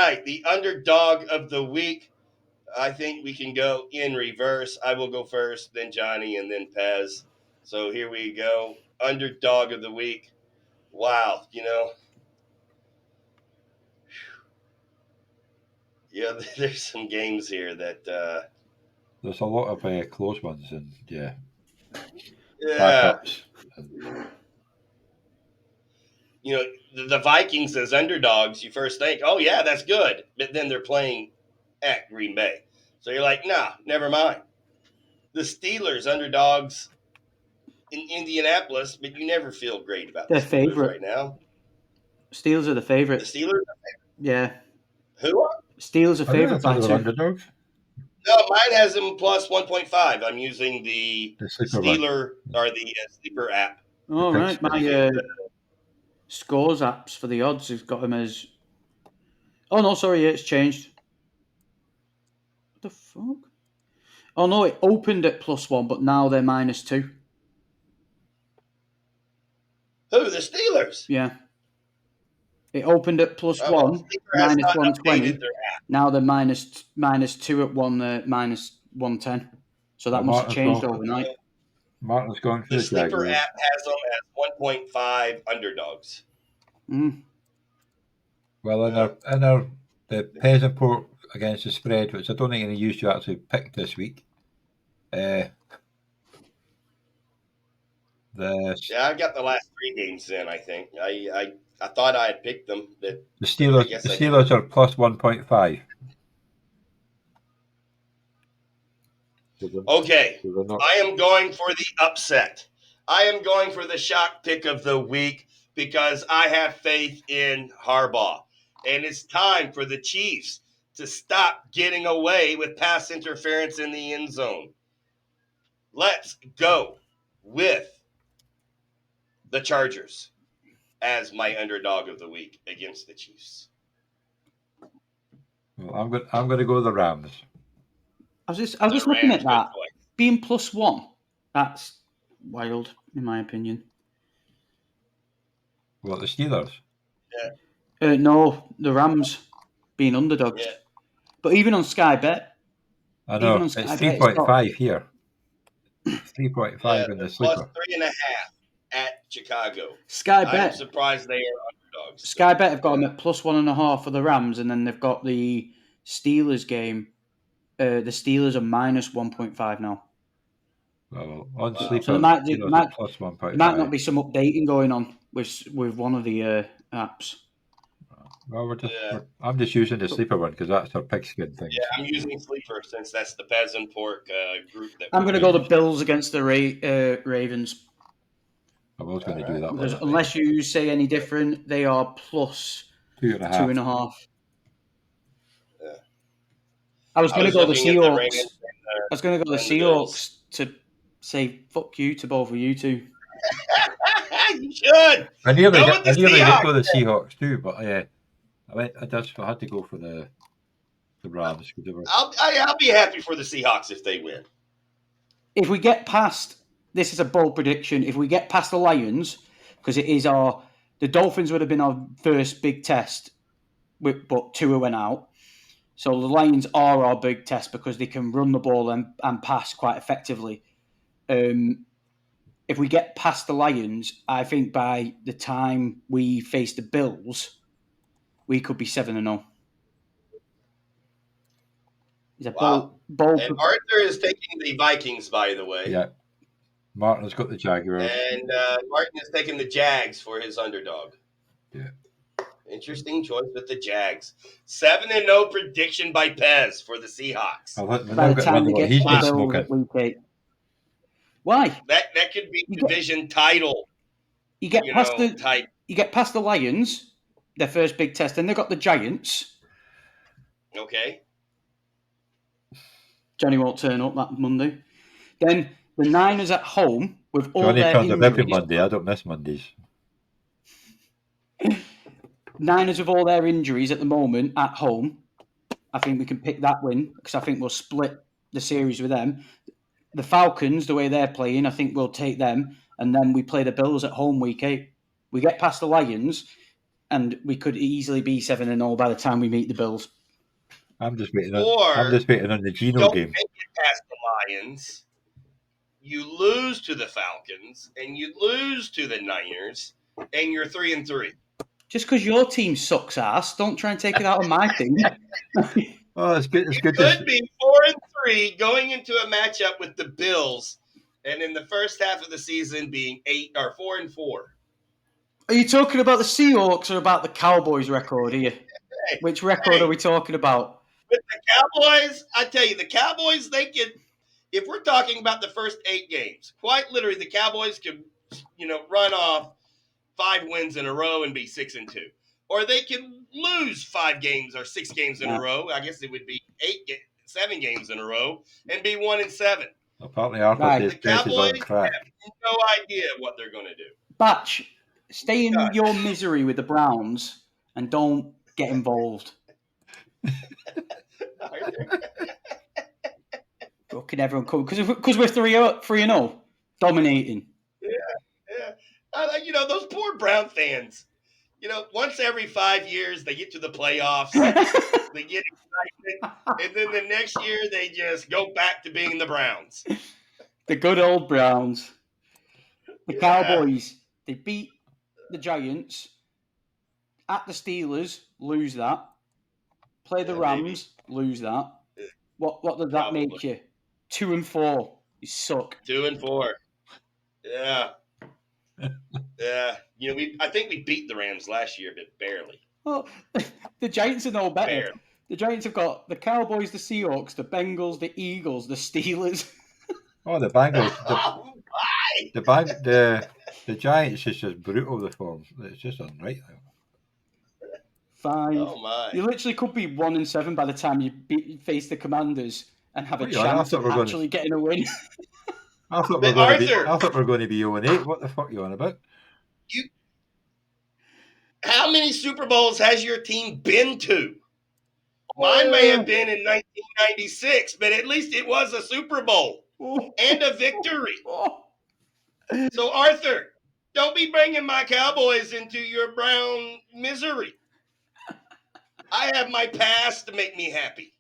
right, the underdog of the week. I think we can go in reverse. I will go first, then Johnny, and then Pez. So here we go. Underdog of the week. Wow, there's some games here that, There's a lot of close ones and yeah, backups. the Vikings as underdogs. You first think, oh yeah, that's good, but then they're playing at Green Bay, so you're like, nah, never mind. The Steelers underdogs in Indianapolis, but you never feel great about the Their Steelers favorite. right now. Steelers are the favorite. The Steelers, Yeah. who are? Steelers are I favorite by thought they were 2. underdogs. No, mine has them plus 1.5. I'm using the sleeper one. Steeler or the sleeper app. All The right. My scores apps for the odds has got them as. Oh no, sorry, it's changed. What the fuck? Oh no, it opened at +1, but now they're -2. Who? The Steelers? Yeah. It opened at +1, Sleeper has not -120. updated their app. Now they're -2 at one, -110. So that must have changed overnight. Martin's going for The the sleeper Jaguars. app has them as 1.5 underdogs. Mm. Well, in our the peasant port against the spread, which I don't think any used to actually pick this week. Yeah, I got the last 3 games in. I think I thought I had picked them, but the Steelers are plus 1.5. Okay, I am going for the upset. I am going for the shock pick of the week because I have faith in Harbaugh. And it's time for the Chiefs to stop getting away with pass interference in the end zone. Let's go with the Chargers as my underdog of the week against the Chiefs. Well, I'm going to go the Rams. I was just looking at that. Being +1, that's wild, in my opinion. What, the Steelers? Yeah. No, the Rams being underdogs. Yeah. But even on Sky Bet, I know, it's 3.5 here. 3.5 in the sleeper. Plus 3.5 at Chicago. Sky Bet. I'm surprised they are underdogs. Sky Bet have got them at +1.5 for the Rams, and then they've got the Steelers game. The Steelers are -1.5 now. Well, on sleeper, so might plus 1.5. There might not be some updating going on with one of the apps. Well, I'm just using the sleeper one because that's our pigskin thing. Yeah, I'm using sleeper since that's the peasant pork group. I'm going to go the Bills against the Ravens. I was going to do that because unless you say any different, they are plus 2.5. Yeah. I was going to go the Seahawks. I was going to go the Seahawks to say fuck you to both of you two. You should. I nearly did go the Seahawks too, but I had to go for the Rams. I'll be happy for the Seahawks if they win. If we get past, this is a bold prediction. If we get past the Lions, because it is the Dolphins would have been our first big test, but Tua went out. So the Lions are our big test because they can run the ball and pass quite effectively. If we get past the Lions, I think by the time we face the Bills, we could be 7-0. Wow. And Arthur is taking the Vikings, by the way. Yeah. Martin's got the Jaguars. And Martin is taking the Jags for his underdog. Yeah. Interesting choice with the Jags. 7-0 prediction by Pez for the Seahawks. By the time they get to the Bills at week 8. Why? That could be division title. You get past the Lions, their first big test, then they've got the Giants. Okay. Johnny won't turn up that Monday. Then the Niners at home with all Johnny their turns injuries. up every Monday. I don't miss Mondays. Niners with all their injuries at the moment at home. I think we can pick that win because I think we'll split the series with them. The Falcons, the way they're playing, I think we'll take them. And then we play the Bills at home week 8. We get past the Lions, and we could easily be 7-0 by the time we meet the Bills. I'm just waiting on Or the Geno don't game. make it past the Lions. You lose to the Falcons, and you lose to the Niners, and you're 3-3. Just because your team sucks ass, don't try and take it out of my team. Oh, it's good. It's You good. could be 4-3 going into a matchup with the Bills, and in the first half of the season being 4-4. Are you talking about the Seahawks or about the Cowboys record here? Hey, Which record hey. are we talking about? With the Cowboys, I tell you, the Cowboys, they can. If we're talking about the first 8 games, quite literally, the Cowboys could, run off 5 wins in a row and be 6-2, or they can lose 5 games or 6 games in a row. I guess it would be 7 games in a row and be 1-7. Apparently, Arthur Right. Day's The press is on Cowboys crack. have no idea what they're going to do. Batch, stay in God. your misery with the Browns and don't get involved. Fucking everyone come because we're 3-0, dominating. Yeah. Those poor Brown fans. Once every 5 years they get to the playoffs, they get excited, and then the next year they just go back to being the Browns. The good old Browns. The Yeah. Cowboys, they beat the Giants. At the Steelers, lose that. Play the Rams, lose that. What does that Probably. make you? 2-4. You suck. 2-4. Yeah. Yeah. I think we beat the Rams last year, but barely. Well, the Giants are no better. Barely. The Giants have got the Cowboys, the Seahawks, the Bengals, the Eagles, the Steelers. Oh, the Bengals. Oh, The Giants is just brutal, the form. It's just unright. 5. Oh, my. You literally could be 1-7 by the time you face the Commanders and have a chance of actually getting a win. I thought we were going to be 0-8. What the fuck are you on about? How many Super Bowls has your team been to? Mine may have been in 1996, but at least it was a Super Bowl and a victory. So, Arthur, don't be bringing my Cowboys into your Brown misery. I have my past to make me happy.